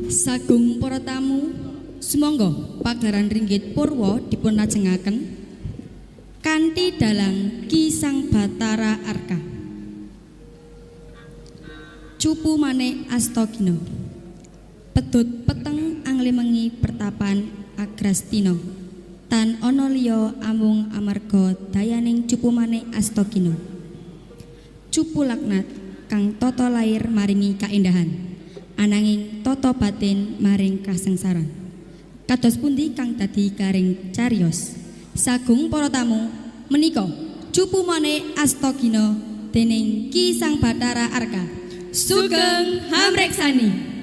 Sagung para tamu, sumangga pagelaran Ringgit Purwa dipun lajengaken kanthi dalang Ki Sang Batara Arka. Cupu Manik Astagina. Pedhut peteng anglimengi pertapan Agrastina. Tan ana liya amung amarga dayaning Cupu Manik Astagina. Cupu laknat kang tata lair maringi kaendahan, ananging tata batin maring kasengsaran. Kados pundi kang dadi garing cariyos? Sagung para tamu, menika Cupu Manik Astagina dening Ki Sang Batara Arka. Sugeng hamreksani.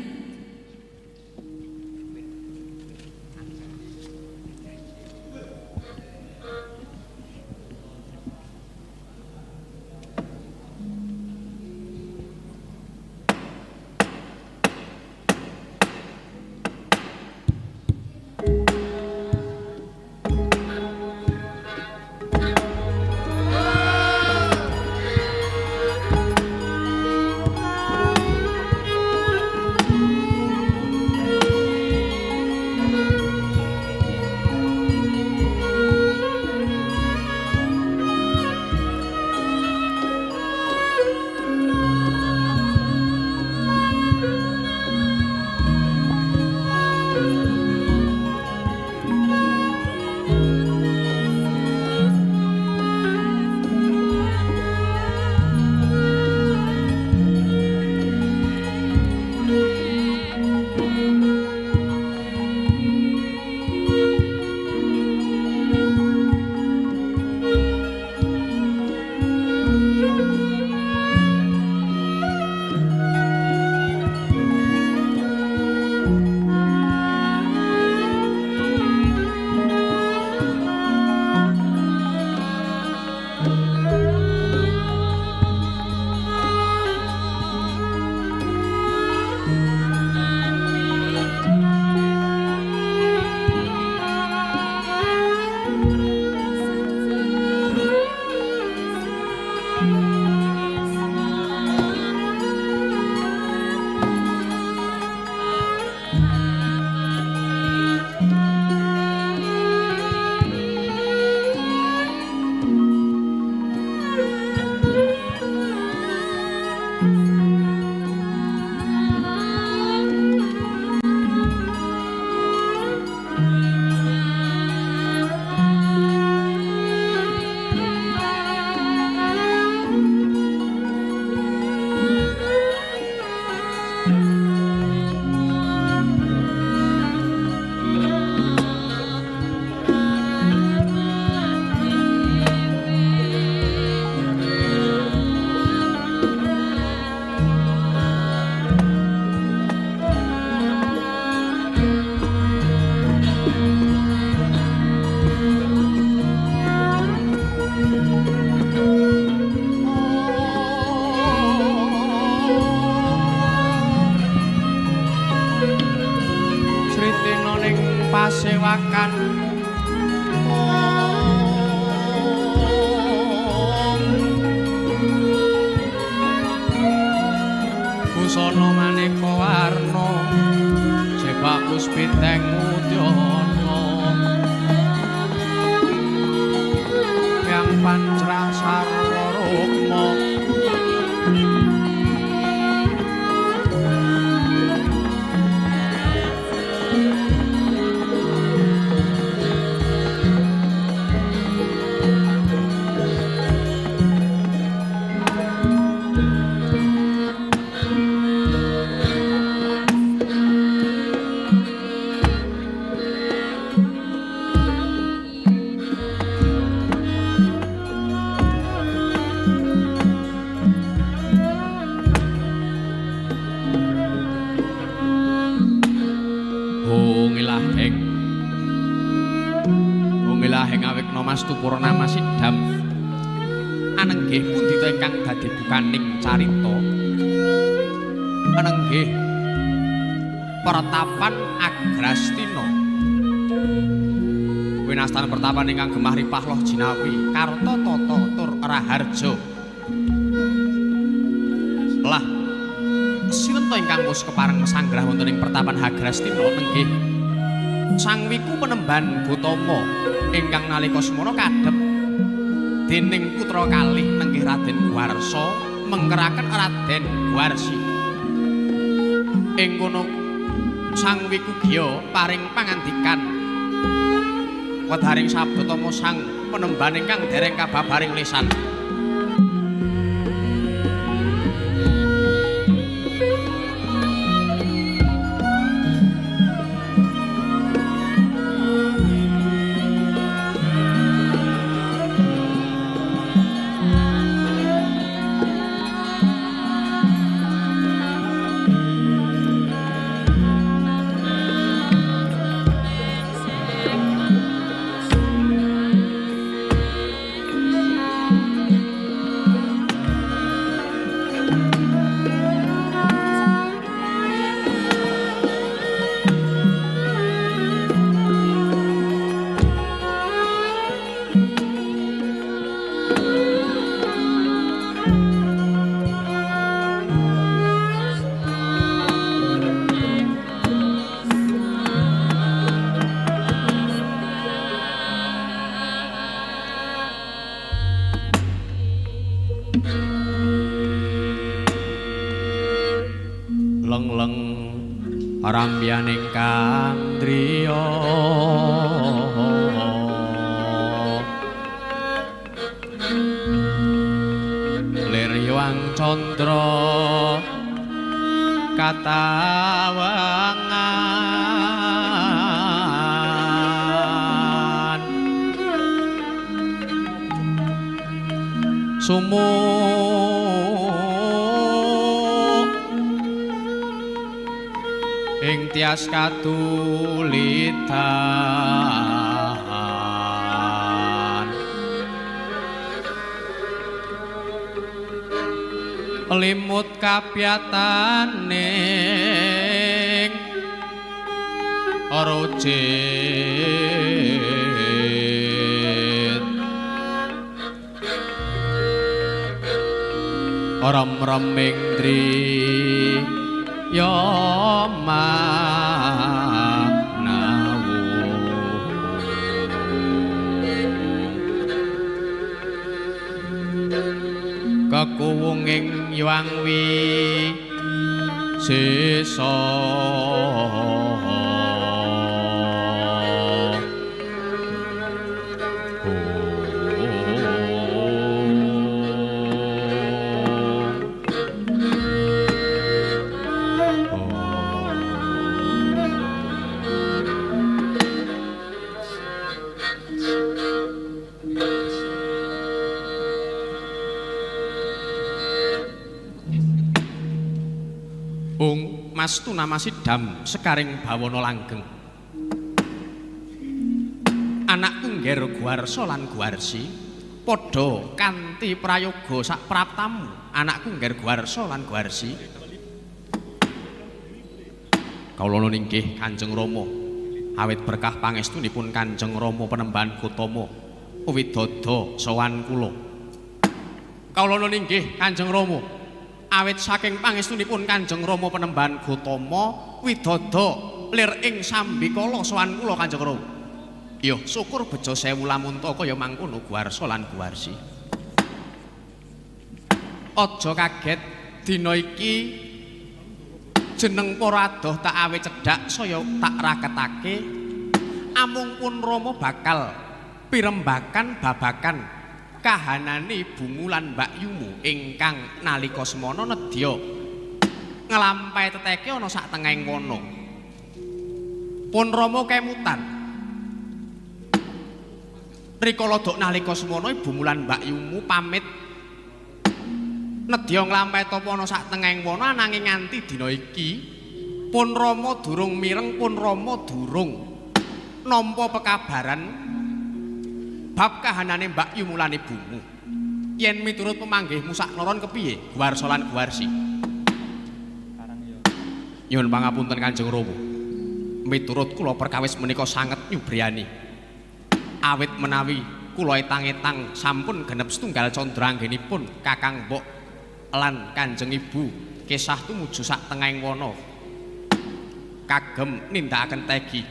pasewakan busana maneka warna sebagus piteng mudyana yang pancrah sarwa rukma Mastu Purnama Sidham anenggih pundhita ingkang dadi bukaning carita anenggih pertapan Agrastina winastan pertapan ingkang gemah ripah loh jinawi karta tata tur raharja lah sinten asta ingkang mus kepareng mesanggrah wonten ing pertapan Hagrastina nenggih Sang Wiku Penemban Gotama ingkang nalika semana kadhep dening putra kalih nenggih Raden Guwarsa mengkeraken Raden Guwarsi. Ing kono Sang Wiku Giya paring pangandikan wedharing sabdatama Sang Penemban ingkang dereng kababaring lisan. Leng-leng rambiyaning kandriya liryang candra katawangan ing tias katulitan limut kapyataning rojit rem-reming ya manawu kekuwunging yuang wi sesa Mas Tunamasidam sekaring bawana langgeng anakku ngger Guwarsa lan Guwarsi padha kanthi prayoga sak praptamu anakku ngger Guwarsa lan Guwarsi kawula ninggih Kanjeng Rama awit berkah pangestunipun Kanjeng Rama Penemban Gotama widodha sowan kula kawula ninggih Kanjeng Rama awit saking pangestunipun Kanjeng Rama Penemban Gotama widodha lir ing sambikala sowan kula Kanjeng Rama. Yo syukur bejo sewu lamun kaya mangkono Guwarsa lan Guwarsi. Aja kaget dina iki jeneng para adoh tak awe cedhak saya tak raketake amung pun Rama bakal pirembakan babakan kahanane Bungu lan Mbak Yumu ingkang nalika semana nedya nglampahi teteke ana sak tengahing kono. Pun Rama kemutan. Rikala dok nalika semana Bungu lan Mbak Yumu pamit nedya nglampahi tapa ana sak tengahing kono ananging nganti dina iki pun Rama durung mireng pun Rama durung nampa pekabaran bab kahanane Mbak Yumu lan Bungu. Yen miturut pemanggihmu sakloron kepiye Guwarsa lan Guwarsi? Nyuwun pangapunten Kanjeng Rama. Miturut kula perkawis menika sanget nyubriyani. Awit menawi kula etang-etang sampun genep setunggal candra anggenipun Kakang Mbok lan Kanjeng Ibu Kesah tumuju sak tengahing wana kagem nindakaken tegi.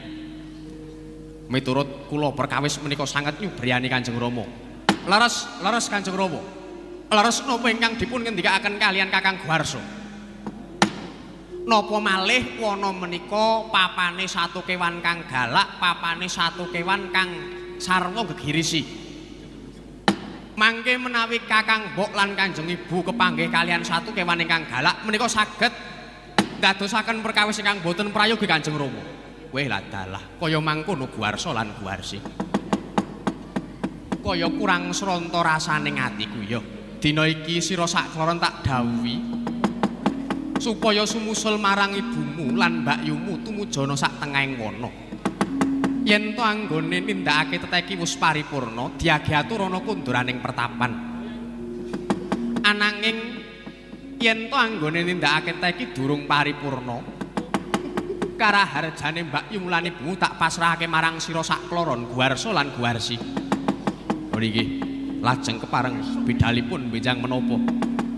Miturut kula perkawis menika sanget nyubriyani Kanjeng Rama. Leres Kanjeng Rama. Leres napa ingkang dipun ngendikaken kalian Kakang Guwarsa? Napa malih wana menika papane satu kewan kang galak, papane satu kewan kang sarwa gegirisi. Mangke menawi Kakang Mbok lan Kanjeng Ibu kepanggih kalian satu kewan ingkang galak menika saged dadosaken perkawis ingkang boten prayogi Kanjeng Rama. Weh lah dalah kaya mangkono Guwarsa lan Guwarsi. Kaya kurang sranta rasaning atiku ya. Dina iki sira sakloron tak dawuhi supaya sumusul marang ibumu lan mbakyumu tumujana sak tengahing wana. Yen to anggone nindakake teteki wis paripurna, diage aturana kunduraning pertapan. Ananging yen to anggone nindakake teteki durung paripurna, karaharjane mbakyumu lan ibumu tak pasrahake marang sira sakloron Guwarsa lan Guwarsi. Nggih, lajeng kepareng bidalipun benjang menapa.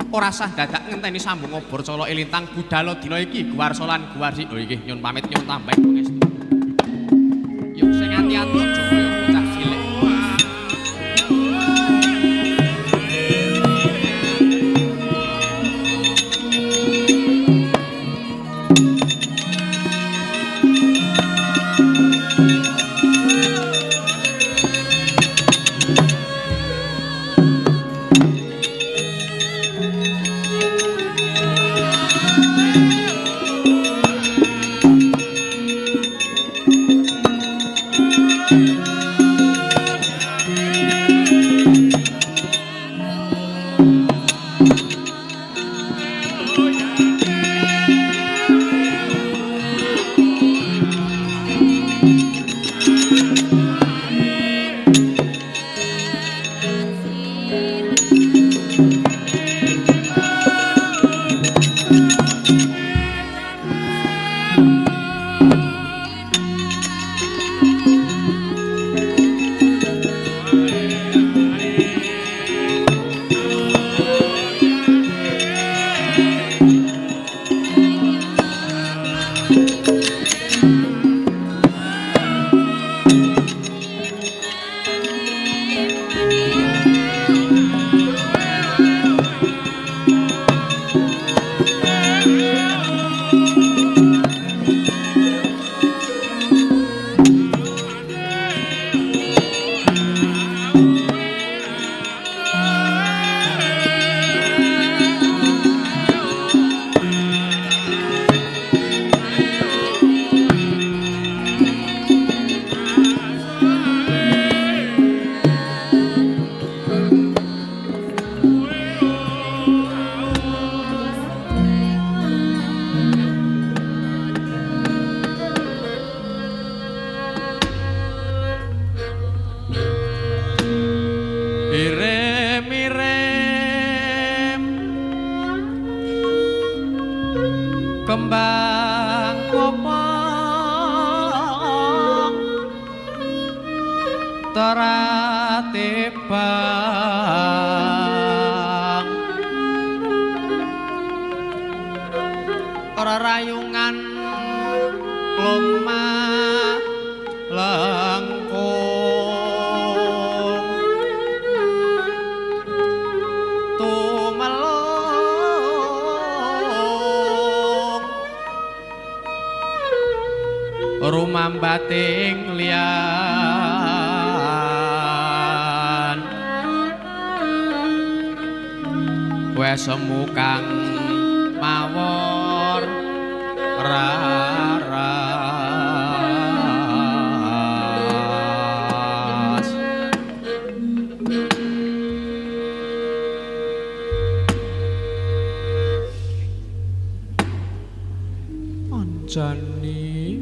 Ora sah dadak ngenteni sambung obor cala elintang budal dina iki Guwarsa lan Guwarsi. Nggih, nyun pamit nyun tambah pangestu. Yuk sing ati-ati aja kaya bocah cilik. Kembang kopong teratibang ora rayungan lemah lengkung rumambating liyan wes semu kang mawor raras anjani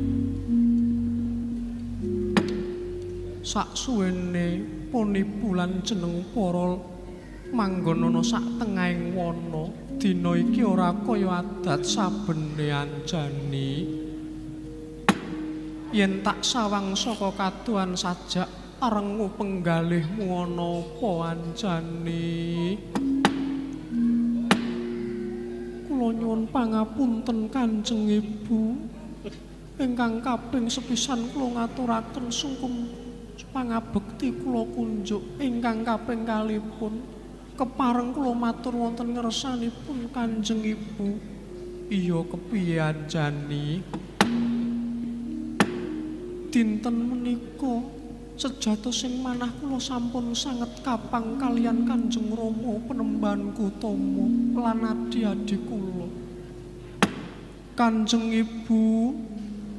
sak suwene ponipu lan jeneng para manggon ana sak tengahing wana dina iki ora kaya adat sabene anjani yen tak sawang saka kaduhan sajak arengu penggalihmu ana apa anjani kula nyuwun Nyuwun pangapunten Kanjeng Ibu. Ingkang kaping sepisan kula ngaturaken sungkem pangabekti kula kunjuk. Ingkang kaping kalipun kepareng kula matur wonten ngersanipun Kanjeng Ibu. Iya kepiye Anjani? Dinten menika sejatosing manah kula sampun sanget kapang kalian Kanjeng Rama Penemban Kutama lan adi-adi kula. Kanjeng Ibu,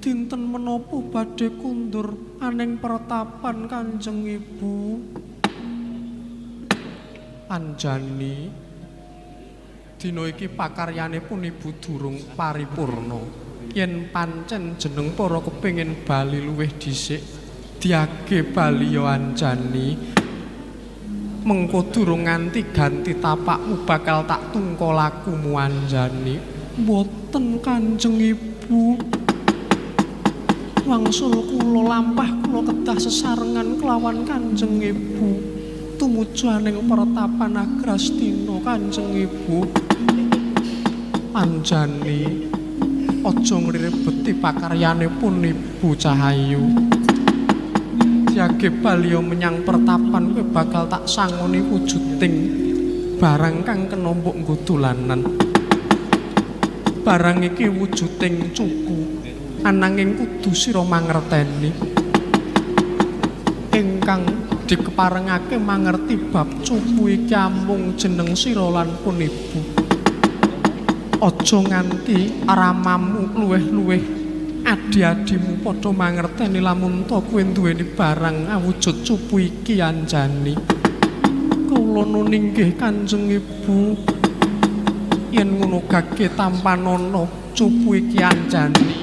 dinten menapa badhe kundur aning pertapan Kanjeng Ibu? Anjani, dina iki pakaryanipun Ibu durung paripurna. Yen pancen jeneng para kepengin bali luwih dhisik, diage bali ya Anjani. Mengko durung nganti ganti tapakmu bakal tak tungkol lakumu Anjani. Mboten Kanjeng Ibu. Wangsul kula lampah kula kedah sesarengan kelawan Kanjeng Ibu. Tumuju aning pertapan Agrastina Kanjeng Ibu. Anjani, aja ngrebeti pakaryanipun Ibu Cahayu. Diage bali menyang pertapan kowe bakal tak sangoni wujuding barang kang kena mbok nggo dolanan. Barang iki wujuding cupu, ananging kudu sira mangerteni. Ingkang dikeparengake mangerti bab cupu iki amung jeneng sira lan pun Ibu. Aja nganti ramamu luweh-luweh adi-adimu padha mangerteni lamun to kowe duweni barang awujud cupu iki Anjani. Kula nuwun inggih Kanjeng Ibu. Yen ngono gage tampanana cupu iki Anjani.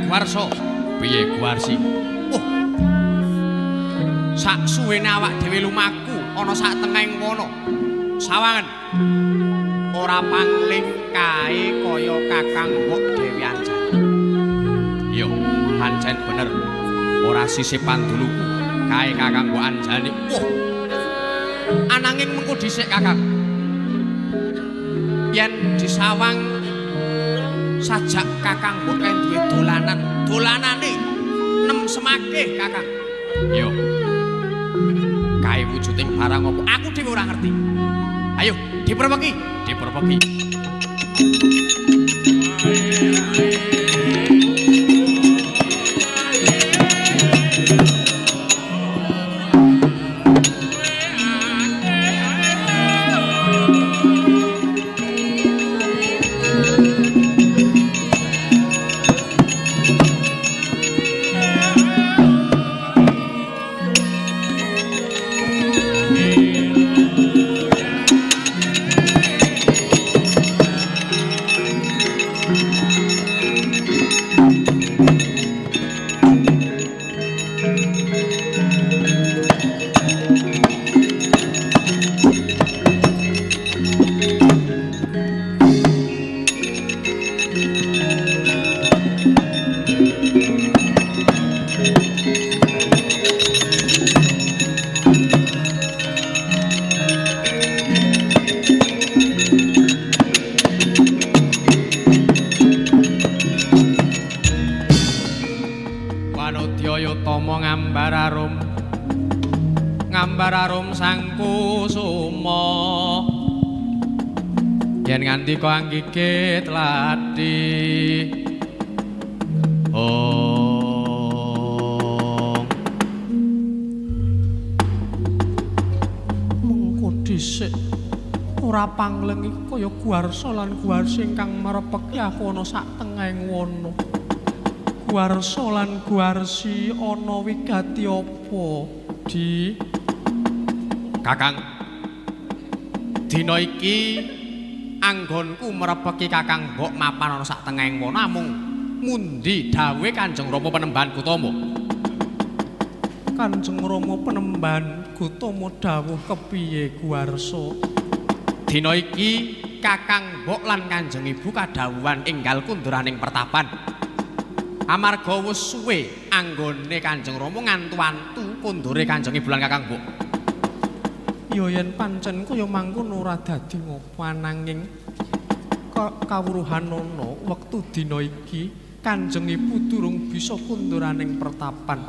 Guarso, piye Guarsi? Oh. Sak suwene awak dhewe lumaku ana sak tengahing kono. Sawangen. Ora pangling kae kaya Kakang Mbok Dewi Anjani. Yo, pancen bener. Ora sisipan duluku kae Kakang Mbok Anjani. Oh. Ananging mengko dhisik Kakang. Yen disawang sajak Kakang Mbok kae duwe dolanan. Dolanane nem semake Kakang. Yo. Kae wujuding barang apa? Aku dhewe ora ngerti. Ayo, diperpeki, diperpeki. Ngambar arum sang kusuma yen ngandika anggige tladi mengko dhisik ora panglengi kaya Guwarsa lan Guwarsi ingkang marepeki aku ana sak tengahing wana. Guwarsa lan Guwarsi ana wigati apa, Di? Kakang, dina iki anggonku merepeki Kakang mbok mapan ana sak tengahing wana namung mundi dawuhe Kanjeng Rama Penemban Gutama. Kanjeng Rama Penemban Gutama dawuh kepiye Guwarsa? Dina iki Kakang mbok lan Kanjeng Ibu kadhawuhan enggal kunduraning pertapan. Amarga wis suwe anggone Kanjeng Rama ngantu-antu kundure Kanjeng Ibu lan Kakang mbok. Ya yen pancen kaya mangkono ora dadi ngopo ananging kawruhan ana wektu dina iki Kanjeng Ibu durung bisa kunduraning pertapan.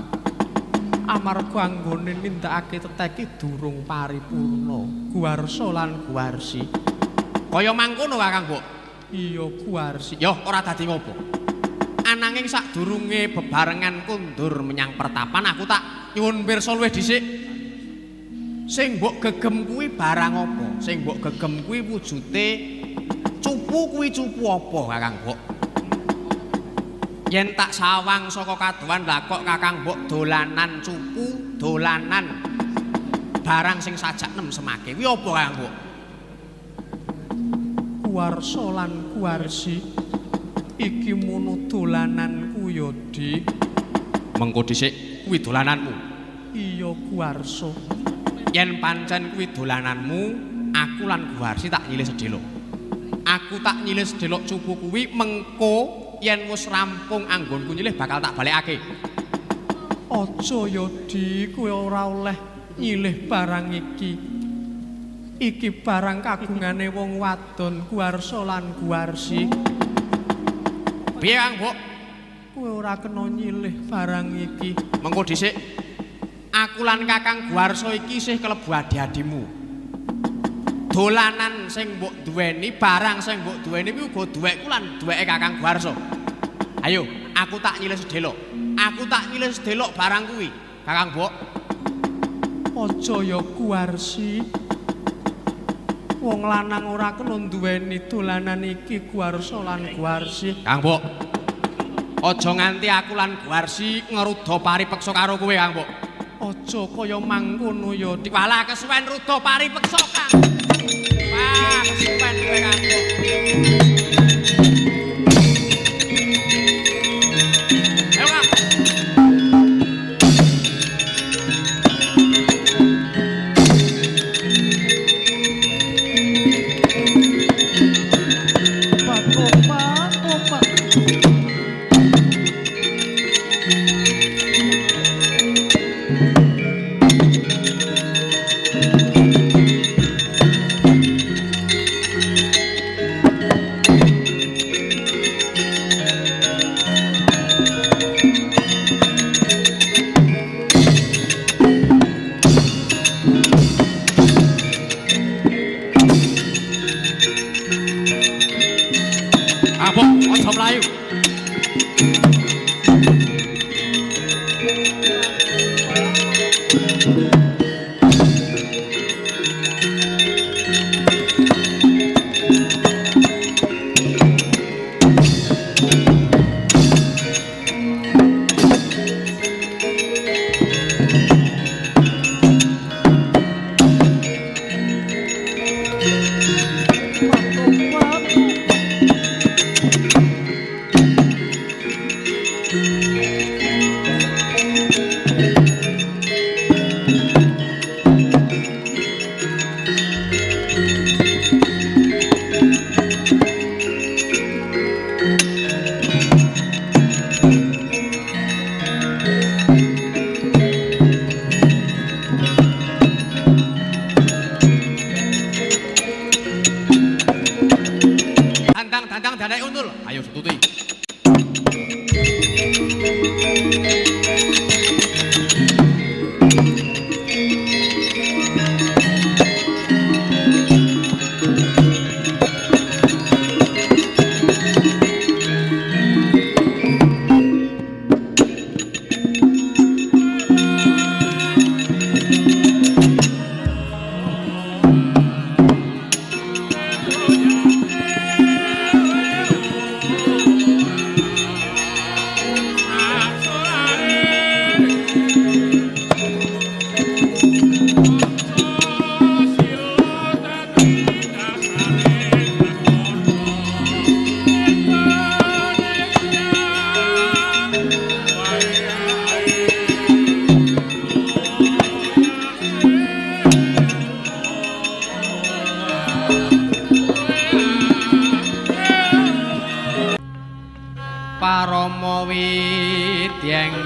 Amarga anggone nindakake teteki durung paripurna. Guwarsa lan Guwarsi. Kaya mangkono Kakang mbok. Iya Guwarsi. Ya ora dadi ngopo. Ananging sadurunge bebarengan kundur menyang pertapan aku tak nyuwun pirsa luwih dhisik. Sing mbok gegem kuwi barang apa? Sing mbok gegem kuwi wujute cupu kuwi cupu apa Kakang Mbok? Yen tak sawang saka kadohan lah kok Kakang Mbok dolanan cupu, dolanan barang sing sajak nem semake. Kuwi apa Kakang Mbok? Guwarsa lan Guwarsi iki mono dolananku ya, Dik. Mengko dhisik kuwi dolananmu. Iya Guwarsa. Yen pancen kuwi dolananmu, aku lan Guwarsi tak nyilih sedhelok. Aku tak nyilih sedhelok cupu kuwi mengko yen wis rampung anggonku nyilih bakal tak balekake. Aja ya, Di, kowe ora oleh nyilih barang iki. Iki barang kagungane wong wadon Guwarsa lan Guwarsi. Piye Kang Mbok? Kowe ora kena nyilih barang iki. Mengko dhisik aku lan Kakang Guwarsa iki isih kelebu adi-adimu. Dolanan sing mbok duweni, barang sing mbok duweni kuwi uga duwekku lan duweke Kakang Guwarsa. Ayo, aku tak nyilih sedhelok. Aku tak nyilih sedhelok barang kuwi, Kakang Mbok. Aja ya Guwarsi. Wong lanang ora kena duweni dolanan iki Guwarsa lan Guwarsi. Kang Mbok. Aja nganti aku lan Guwarsi ngeruda paripeksa karo kowe, Kang Mbok. Aja kaya mangkono ya, Dik. Walah kesuwen ruda paripeksa, Kang. Wah, kesuwen kowe, Kang Mbok. Ayo, Kang. Opa.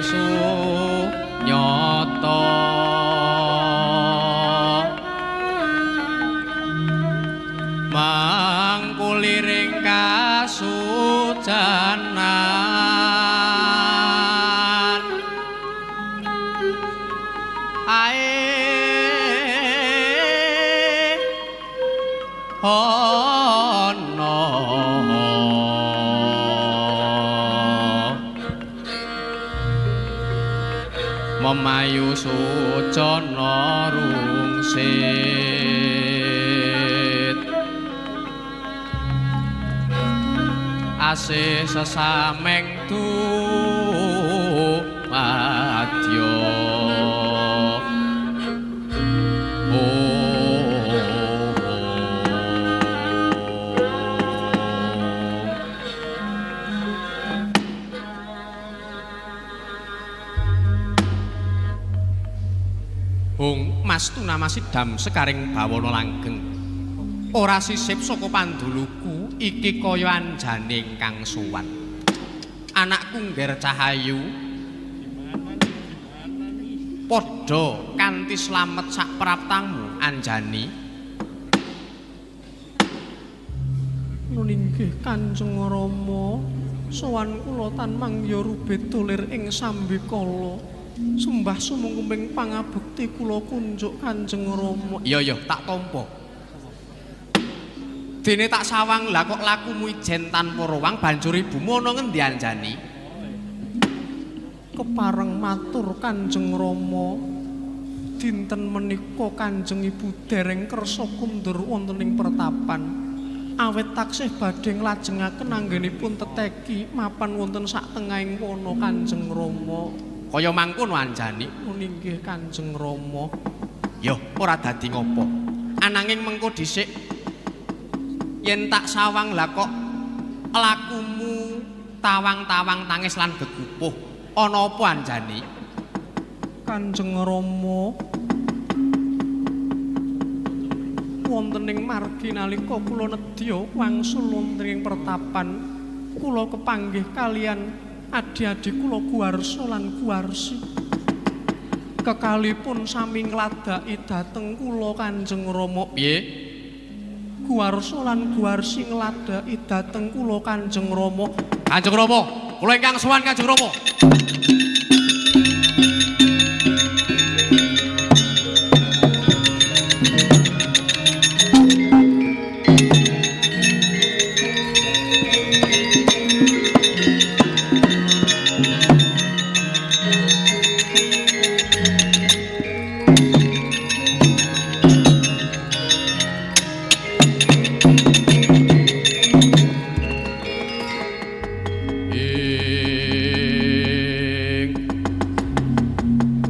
sunyata mangkuliring kasujanan ae ana memayu sucana rungsit asih sesameng dumadya Hong Mas Tunamasidam sekaring bawana langgeng ora sisip saka panduluku iki kaya anjane ingkang suwan anakku ngger cahayu padha kanthi slamet sak praptamu anjani nuninggih Kanjeng Rama sowan kula tan mangya rubet tulir ing sambikala sembah sumungkuing pangabekti kula kunjuk Kanjeng Rama. Iya tak tampa. Dene tak sawang lah kok lakumu ijen tanpa ruwang banjur ibumu ana ngendi anjani? Kepareng matur Kanjeng Rama. Dinten menika Kanjeng Ibu dereng kersa kundur wonten ing pertapan. Awet taksih badhe nglajengaken anggenipun teteki mapan wonten sak tengahing wana Kanjeng Rama. Kaya mangkono anjani inggih Kanjeng Rama. Ya ora dadi ngopo ananging mengko dhisik yen tak sawang lah kok lakumu tawang-tawang tangis lan gegupuh ana apa anjani Kanjeng Rama wonten ing margi nalika kula nedya wangsul wonten ing pertapan kula kepanggih kalian adi-adi kula Guwarsa lan Guwarsi kekalipun sami ngladaki dhateng kula Kanjeng Rama piye Guwarsa lan Guwarsi ngladaki dhateng kula Kanjeng Rama kula ingkang sowan Kanjeng Rama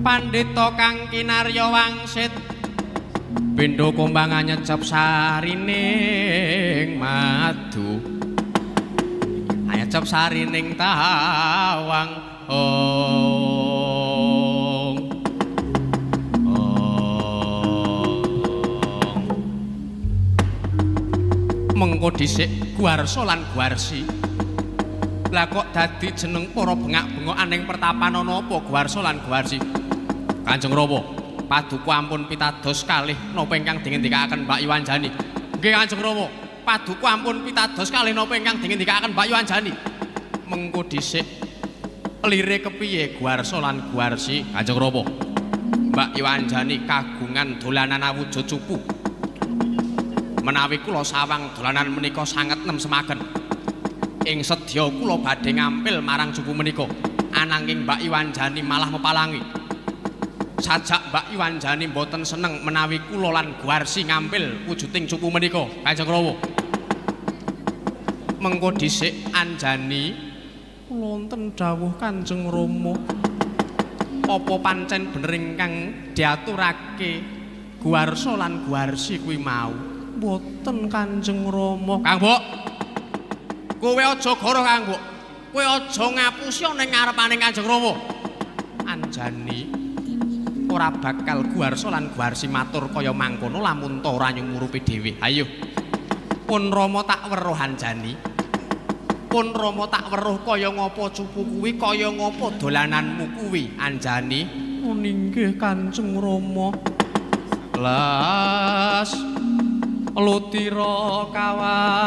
Pandhita kang kinarya wangsit bendha kumbang nyecep sarining madu nyecep sarining tawang mengko dhisik Guwarsa lan Guwarsi lah kok dadi jeneng para bengak-bengok aning pertapan ana apa Guwarsa lan Guwarsi Kanjeng Rama, paduka ampun pitados kalih napa ingkang dingendikaken Mbak Iwanjani. Nggih Kanjeng Rama, paduka ampun pitados kalih napa ingkang dingendikaken Mbak Iwanjani. Mengko dhisik lire kepiye Guwarsa lan Guwarsi Kanjeng Rama. Mbak Iwanjani kagungan dolanan awujud cupu. Menawi kula sawang dolanan menika sanget nemsemaken. Ing sedya kula badhe ngampil marang cupu menika. Ananging Mbak Iwanjani malah mepalangi. Sajak Mbak Iwanjani mboten seneng menawi kula lan Guwarsi ngampil wujuding cupu menika Kanjeng Rama. Mengko dhisik Anjani kula wonten dawuh Kanjeng Rama. Apa pancen bener ingkang diaturake Guwarsa lan Guwarsi kuwi mau? Mboten Kanjeng Rama. Kang Mbok. Kowe aja goro Kang Mbok. Kowe aja ngapusi ning ngarepaning Kanjeng Rama. Anjani ora bakal Guwarsa lan Guwarsi matur kaya mangkono lamun ta ora nyumurupi dhewe. Ayo. Pun Rama tak weruh Anjani. Pun Rama tak weruh kaya ngapa cupu kuwi, kaya ngapa dolananmu kuwi, Anjani. Ninggih Kanjeng Rama. Les lutira kawang-wang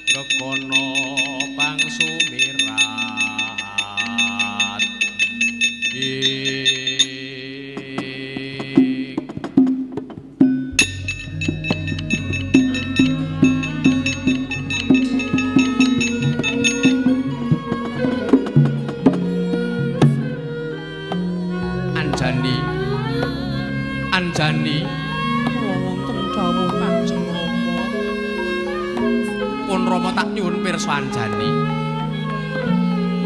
gekono bang sumirat Anjani wonten dawuh Kanjeng Rama. Pun Rama tak nyuwun pirsa Anjani.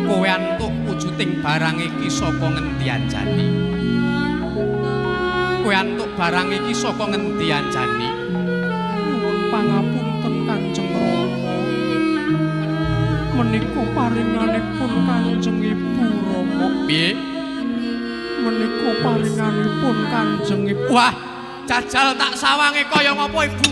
Kowe antuk wujuding barang iki saka ngendi Anjani? Kowe antuk barang iki saka ngendi Anjani? Nyuwun pangapunten Kanjeng Rama. Menika paringanipun Kanjeng Ibu Rama. Piye? Menika paringanipun Kanjeng Ibu. Wah, jajal tak sawange kaya ngapa ibumu.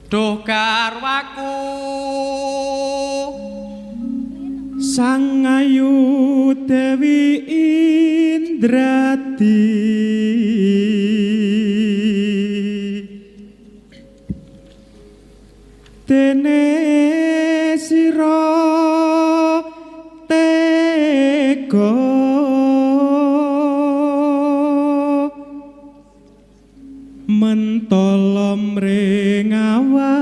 Duh garwaku Sang Ayu Dewi Indrati dene sira tega mentala mring awak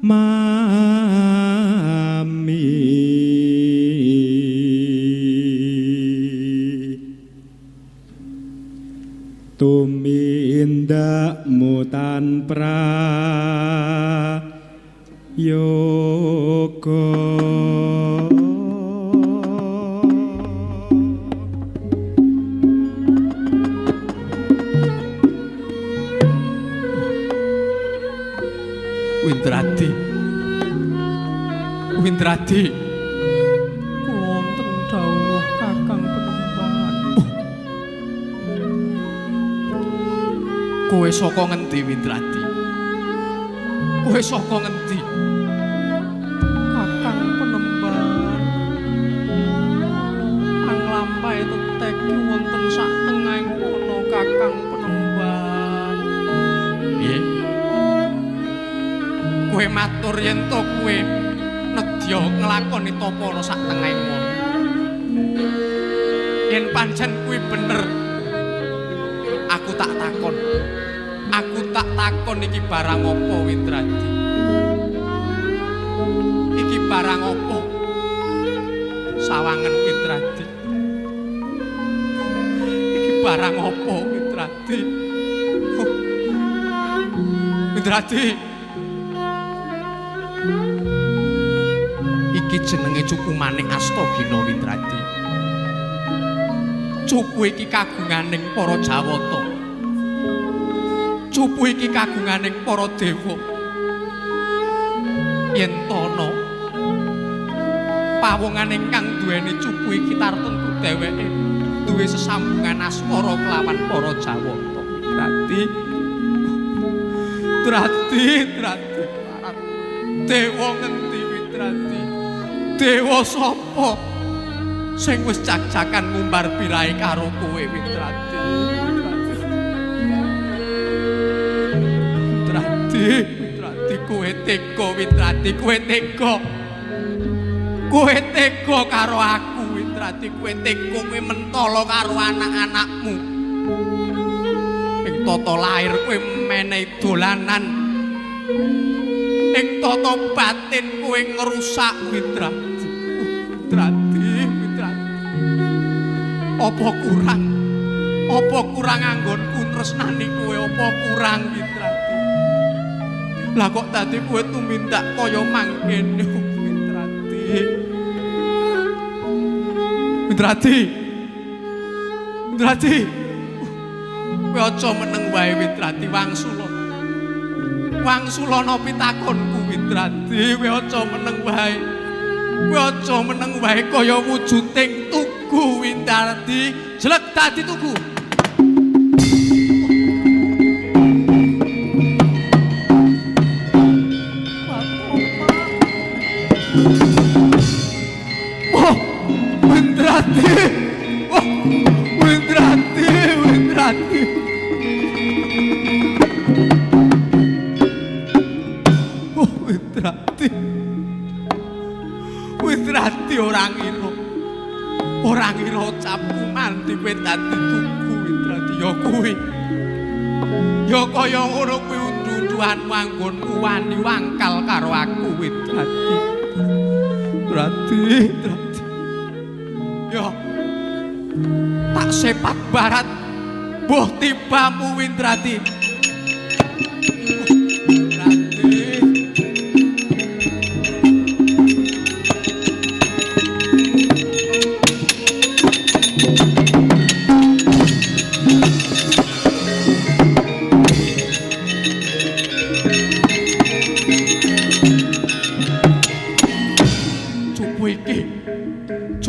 mami tumindakmu tan prayoga Windradi Kula wonten dawuh Kakang Penembahan. kowe saka ngendi Windradi? Kowe saka ngendi? Kakang Penembahan. Ang lampahe teteki wonten sak tengahing kono Kakang Penembahan. Piye? Kowe matur yen to kowe nedya nglakoni tapa ana sak tengahing kono. Yen pancen kuwi bener, aku tak takon. Aku tak takon iki barang apa Windradi? Iki barang apa? Sawangen Windradi. Iki barang apa Windradi? Windradi. Iki jenenge cupu maning Astagina Windradi. Cupu iki kagunganing para Jawata. Cupu iki kagunganing para dewa. Yen tono pawongan ingkang duweni cupu iki tartentu dheweke duwe sesambungan asmara kelawan para Jawata. Drati. Dewa ngendi Windradi? Dewa sapa sing wis cak-cakan ngumbar pirahe karo kowe Windradi? Windradi kowe tega Windradi, kowe tega. Kowe tega karo aku Windradi, kowe tega kowe mentala karo anak-anakmu. Ing tata lair kowe menehi dolanan ing tata batin kowe ngrusak Widradi. Widradi. Apa kurang anggonku tresnani kowe, apa kurang Widradi? Lah kok tadi kowe tumindak kaya mangkene Widradi. Widradi. Kowe aja meneng wae Widradi, wangsula. Wangsulana pitakonku Widradi, kowe aja meneng wae. Kowe aja meneng wae kaya wujuding tugu Widradi, jelek dadi tugu. Wah, Widradi. Wah, Widradi. Wah, Widradi ora ngira capku mandi kowe dadi tuku Widradi ya kuwi. Ya kaya ngono kuwi undu-unduan manggonku wani wangkal karo aku Widradi. Widradi. Ya tak sepat barat mbuh tibamu Widradi.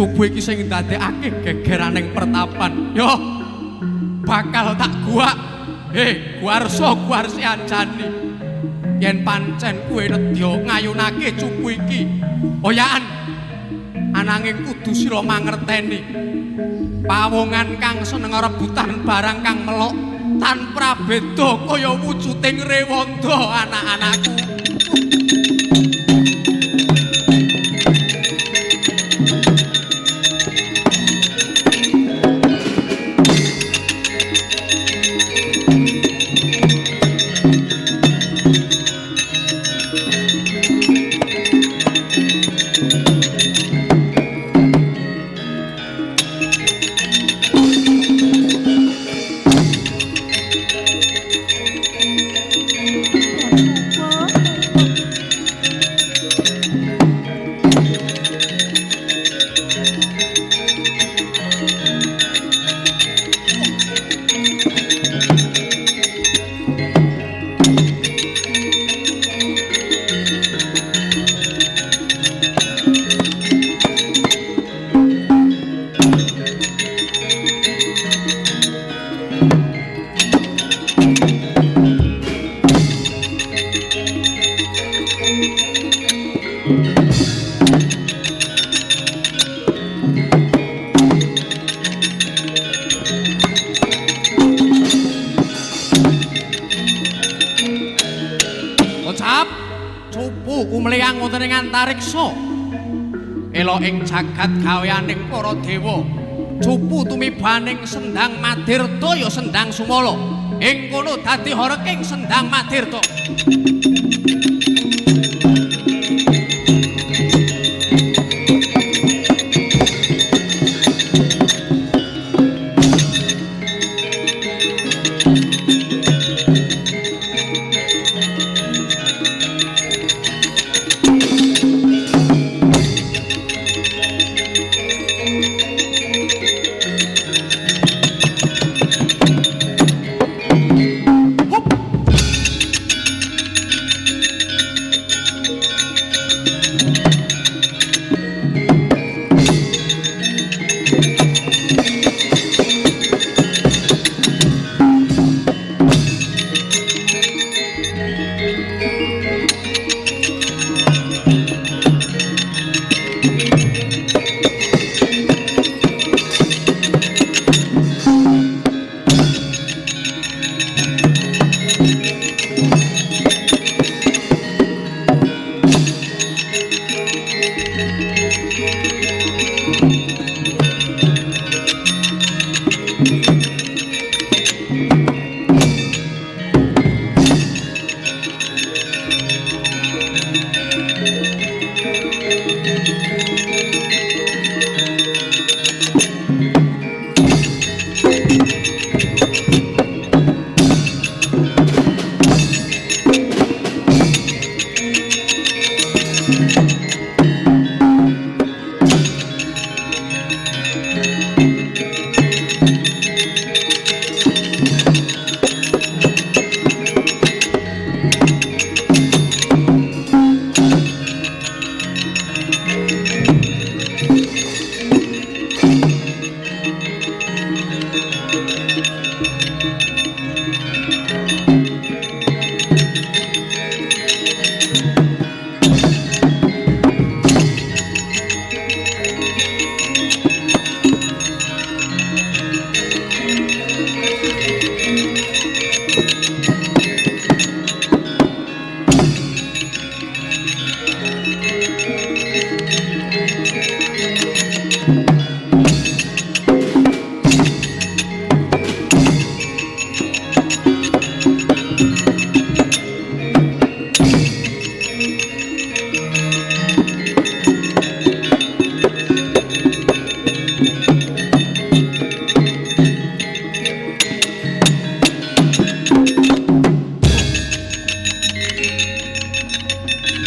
Cupu iki sing ndadekake gegeraning pertapan. Yo bakal tak guak. Guarsi anjani. Yen pancen kowe nedya ngayunake cupu iki, oyakan. Ananging kudu sira mangerteni. Pawongan kang seneng rebutan barang kang melok tanpa beda kaya wujuding rewanda anak-anakku. Antariksa ela ing jagat gaweaning para dewa cupu tumibaning Sendang Madirta ya Sendang Sumala ing kono dadi hareking Sendang Madirta.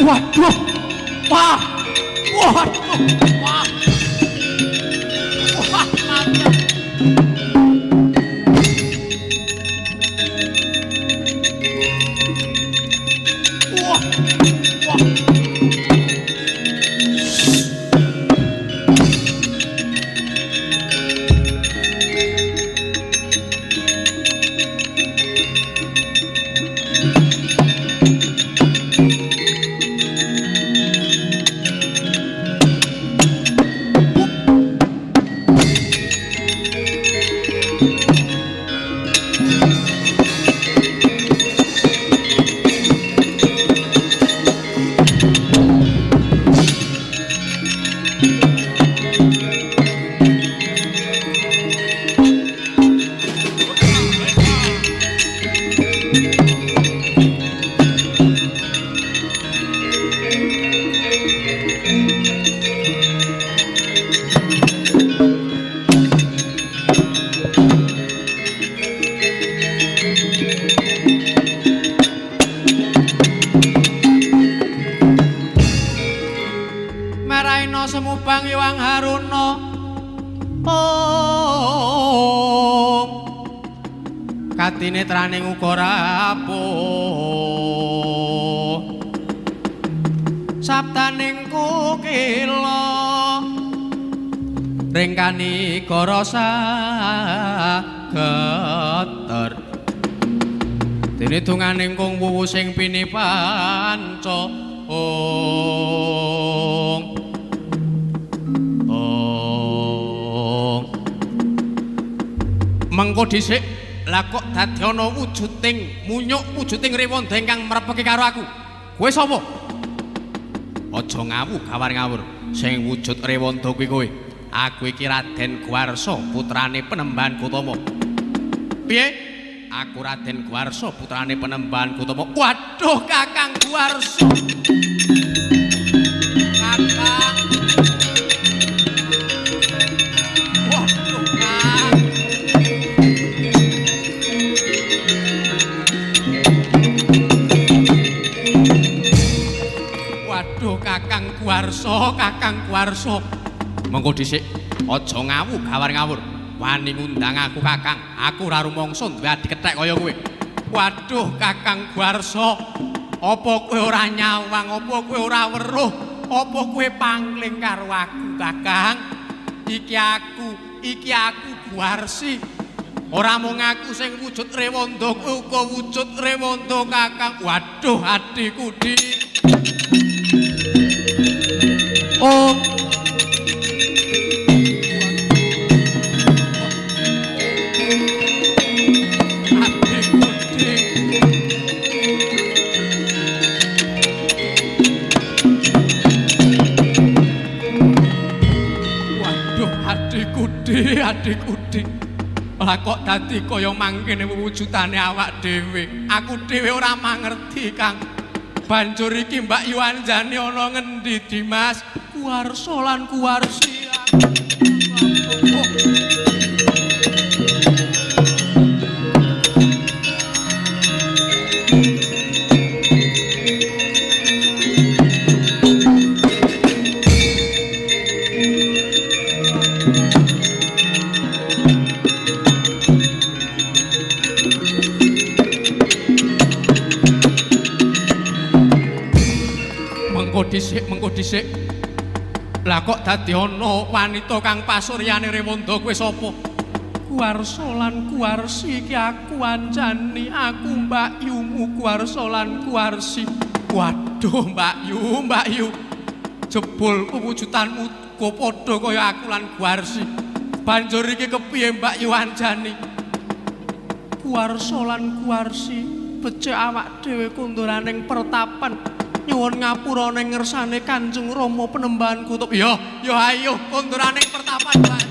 Waduh. Wah. Waduh. Wah. Wah, mantap. Wah. Wah. Maraina semubang Iwang Haruna. Om katinetraning uga rapuh sabdaning kukila ringkani kara sageter dene donganing kung wuwu sing pinipanca. Mengko dhisik lah kok dadi ana wujuding munyuk wujuding Rewanda ingkang mrepeki karo aku. Kowe sapa? Aja ngawu gawar-ngawur. Sing wujud Rewanda kuwi kowe. Aku iki Raden Gwarsa, putrane Penemban Gotama. Piye? Aku Raden Gwarsa, putrane Penemban Gotama. Waduh, Kakang Gwarsa. Kakang. Waduh, Kang. Waduh, Kakang Gwarsa, Kakang Gwarsa. Mengko dhisik aja ngawu gawar-ngawur. Wani ngundang aku Kakang. Aku ora rumangsa duwe adi kethek kaya kowe. Waduh, Kakang Gwarsa. Apa kowe ora nyawang, apa kowe ora weruh, apa kowe pangling karo aku, Kakang? Iki aku Gwarsi. Ora mung aku sing wujud Rewanda, kowe uga wujud Rewanda, Kakang. Waduh, adikku di. Oh. Adikku dik lah kok dadi kaya mangkene wujudane awak dhewe. Aku dhewe ora mangerti, Kang. Banjur iki Mbak Yu Anjani ana ngendi Dimas? Kuwarsa lan kuwarsi. Mengko dhisik. Lah kok dadi ana wanita kang pasuryane Rewanda kowe sapa? Kuwarsa lan kuwarsi iki aku Anjani, aku Mbak Yumu kuwarsa lan kuwarsi. Waduh Mbak Yu. Jebul pewujudanmu kok padha kaya aku lan kuwarsi. Banjur iki kepiye Mbak Yu Anjani? Kuwarsa lan kuwarsi becik awak dhewe konduraning pertapan. Nyuwun ngapura ning ngersane Kanjeng Rama Penembahan Kutub. Ya ayo konduraning pertapan, Pak.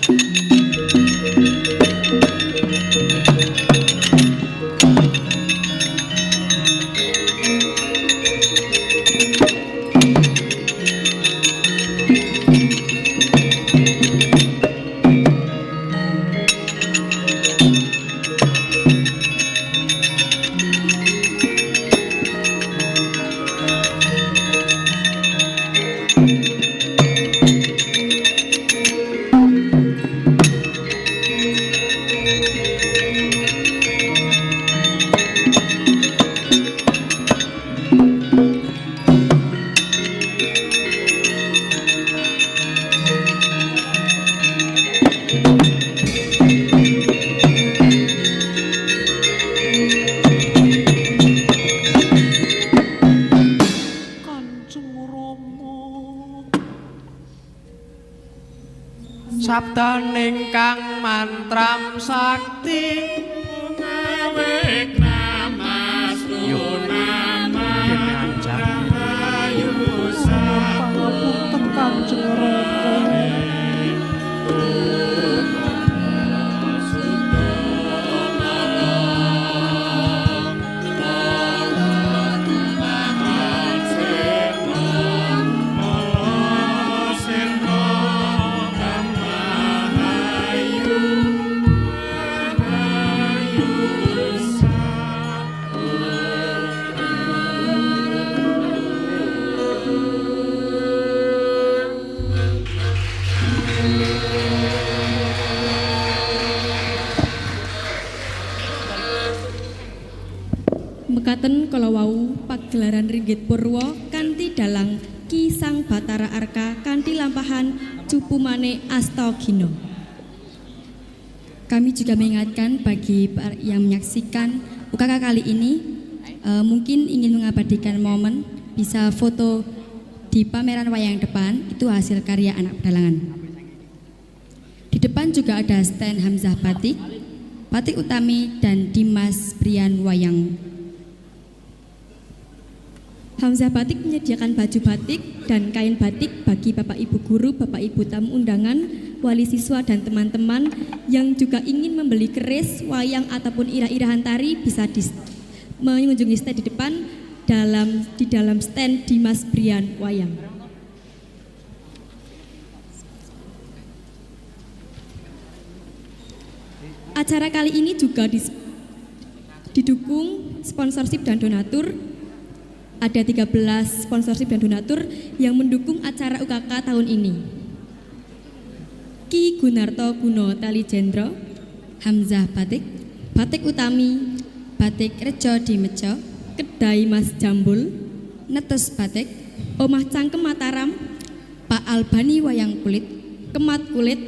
Sabdaning kang mantram sakti ngawek namas nama ayu pangapunten Kanjeng Rama. Mekaten kala wau pagelaran Ringgit Purwa kanthi dalang Ki Sang Batara Arka kanthi lampahan Cupumane Astagina. Kami juga mengingatkan bagi yang menyaksikan UKK kali ini mungkin ingin mengabadikan momen, bisa foto di pameran wayang depan, itu hasil karya anak pedalangan. Di depan juga ada stand Hamzah Batik, Batik Utami dan Dimas Brian Wayang. Hamzah Batik menyediakan baju batik dan kain batik bagi Bapak Ibu guru, Bapak Ibu tamu undangan, wali siswa dan teman-teman yang juga ingin membeli keris, wayang ataupun irah-irahan tari bisa mengunjungi stand di depan di dalam stand Dimas Brian Wayang. Acara kali ini juga didukung sponsorship dan donatur. Ada 13 sponsorship dan donatur yang mendukung acara UKK tahun ini. Ki Gunarto Guno Tali Jendro, Hamzah Batik, Batik Utami, Batik Rejo Dimejo, Kedai Mas Jambul, Netes Batik, Omah Cangkem Mataram, Pak Albani Wayang Kulit, Kemat Kulit,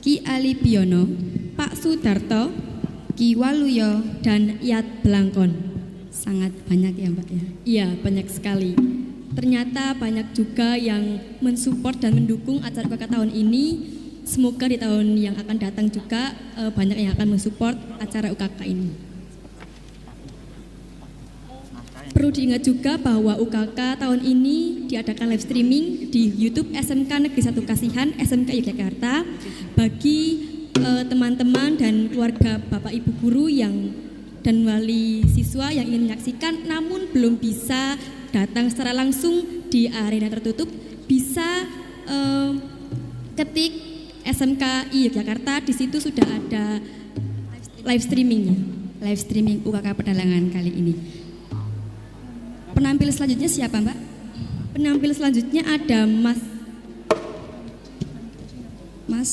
Ki Ali Biono, Pak Sudarto, Ki Waluyo, dan Yat Belangkon. Sangat banyak ya Mbak ya? Iya, banyak sekali. Ternyata banyak juga yang mensupport dan mendukung acara UKK tahun ini. Semoga di tahun yang akan datang juga banyak yang akan mensupport acara UKK ini. Perlu diingat juga bahwa UKK tahun ini diadakan live streaming di YouTube SMK Negeri 1 Kasihan, SMK Yogyakarta, bagi teman-teman dan keluarga Bapak Ibu guru dan wali siswa yang ingin menyaksikan namun belum bisa datang secara langsung di arena tertutup bisa ketik SMKI Yogyakarta, di situ sudah ada live streamingnya, live streaming UKK Pedalangan kali ini. Penampil selanjutnya siapa, Mbak? Penampil selanjutnya ada Mas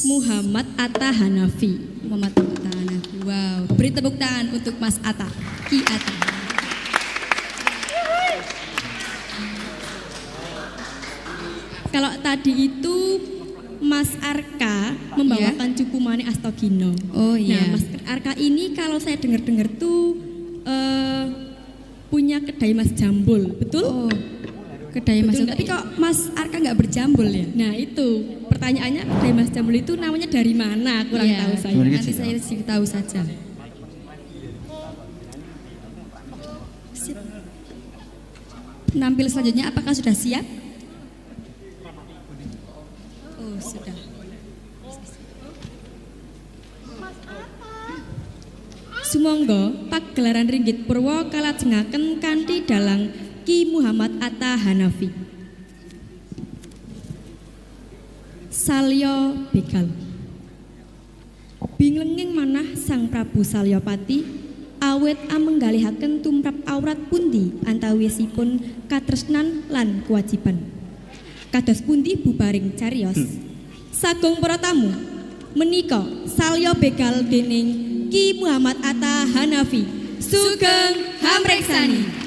Muhammad Atta Hanafi. Muhammad Atta Hanafi. Wow, beri tepuk tangan untuk Mas Atta, Ki Atta. Kalau tadi itu Mas Arka membawakan Cupu Mane Astagina. Oh iya. Nah, Mas Arka ini kalau saya dengar-dengar tuh punya kedai Mas Jambul, betul? Oh, kedai Mas. Betul, Tapi kok Mas Arka nggak berjambul ya? Nah itu pertanyaannya, kedai Mas Jambul itu namanya dari mana? Kurang Iya, tahu saya. nanti saya kasih tahu saja. Penampil selanjutnya apakah sudah siap? Oh sudah. Sumangga pagelaran Ringgit Purwa kalajengaken kanthi dalang Ki Muhammad Atta Hanafi. Salya Begal. Binglenging manah Sang Prabu Salyapati awet amenggalihaken tumrap awrat pundi antawisipun katresnan lan kewajiban. Kados pundi bubaring cariyos. Sagung para tamu, menika Salya Begal dening Ki Muhammad Atta Hanafi. Sugeng hamreksani.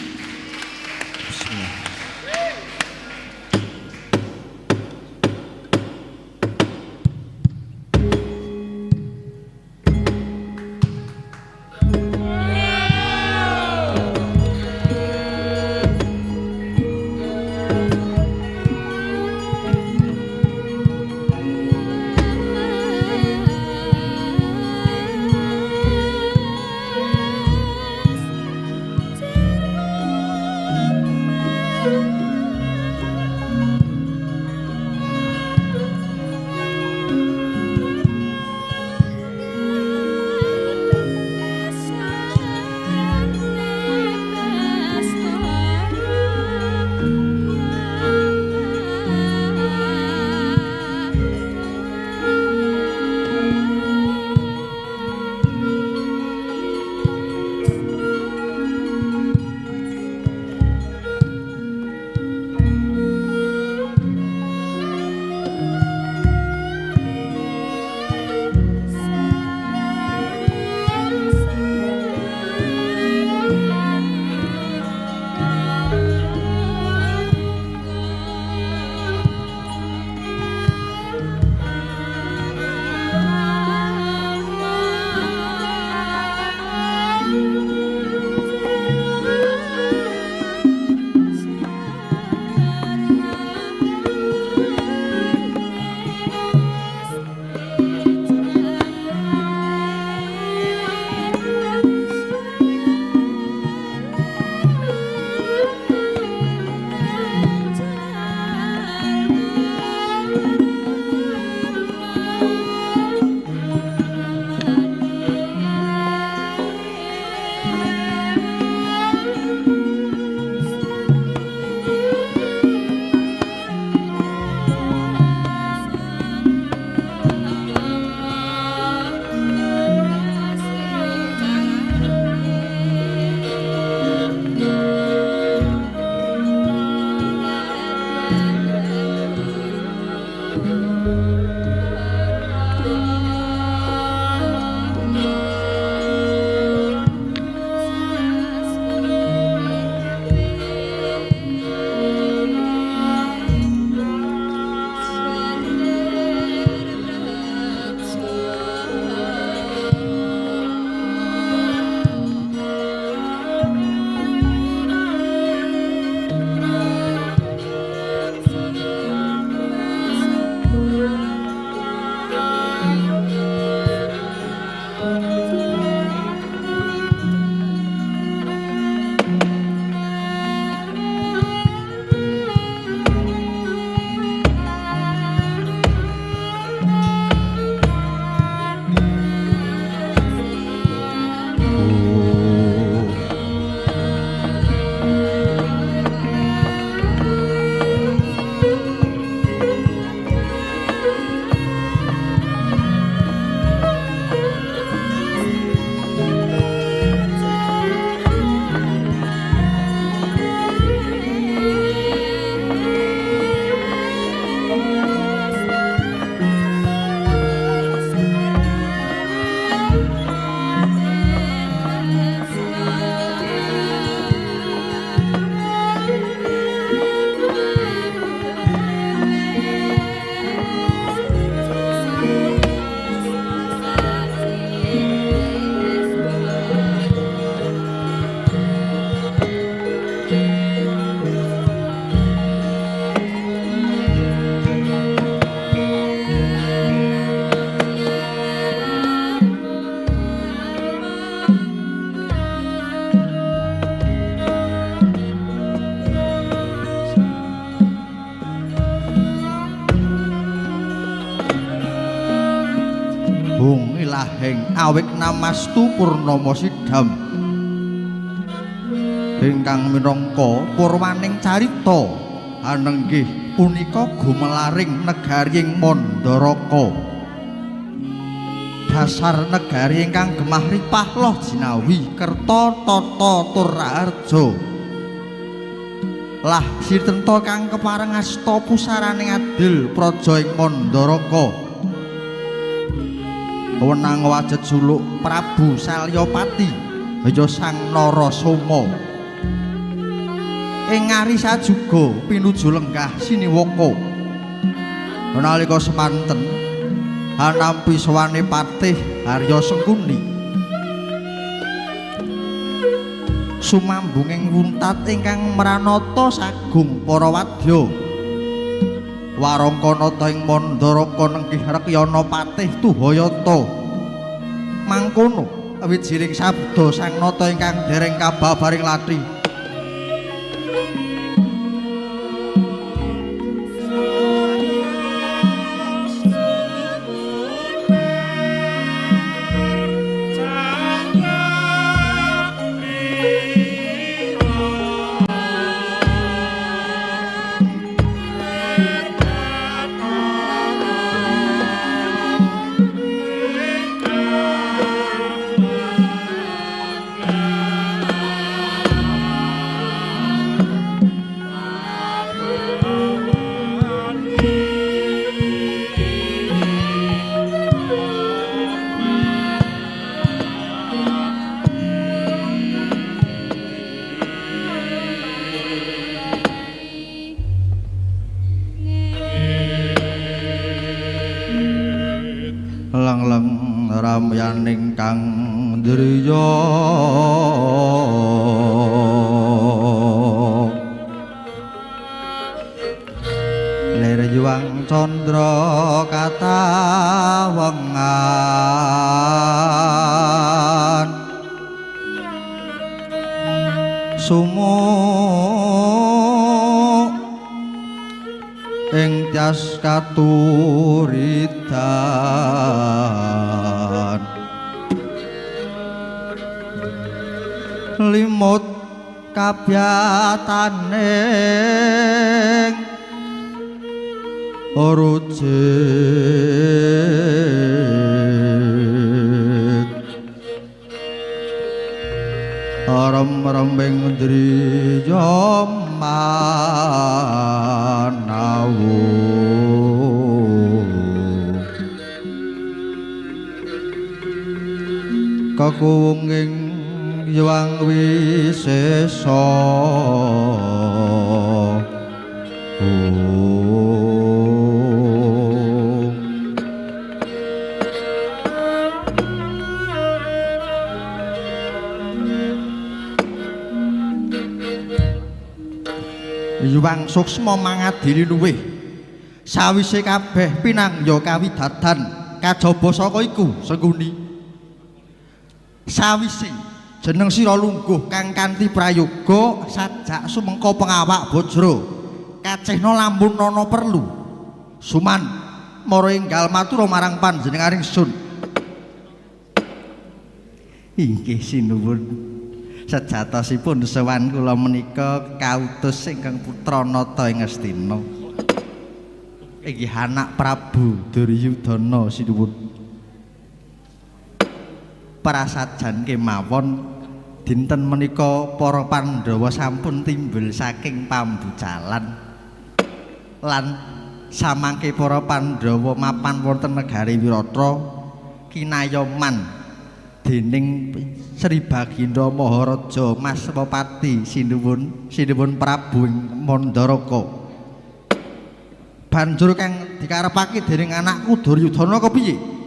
Hung ilahing awik namastu purnama sidham ingkang minangka purwaning carita anenggih punika gumelaring negaring Mandaraka dasar negari ingkang gemah ripah loh jinawi kerta tata tur raharja lah sirtenta kang kepareng asta pusaraning adil praja ing Mandaraka wenang wajet suluk Prabu Salyapati ya sang Narasoma ing ngarisa juga pinuju lenggah siniwaka nalika semanten anampi sawane patih Arya Sengkuni sumambunging wuntat ingkang mranata sagung para wadya warangkanata ing Mandaraka nenggih Rekyana Patih Tuhayata mangkono wijining sabda sang nata ingkang dereng kababaring lathi ramyaning kang driya lir yuwang candra katawengan sumuk ing tias katuridan limut kabyataning rujit rem-reming driya manawu kakuwunging yuwang wisesa yuwang suksma mangadili luwih sawise kabeh pinangya kawidadan kajaba saka iku Sengkuni sawise jeneng sira lungguh kang kanthi prayoga sajak sumengka pengawak bojro kacehna lampun ana perlu suman mara enggal matur marang panjenenganing sun inggih sinuwun sejatosipun sowan kula menika kautus ingkang putra nata ing Astina inggih anak Prabu Duryudana sinuwun prasajan kemawon dinten menika para Pandhawa sampun timbul saking pambucalan lan samangke para Pandhawa mapan wonten negari Wiratra kinayoman dening Sri Baginda Maharaja Maswapati sinuwun Prabu Mandaraka banjur kang dikarepake dening anakku Duryudana kepiye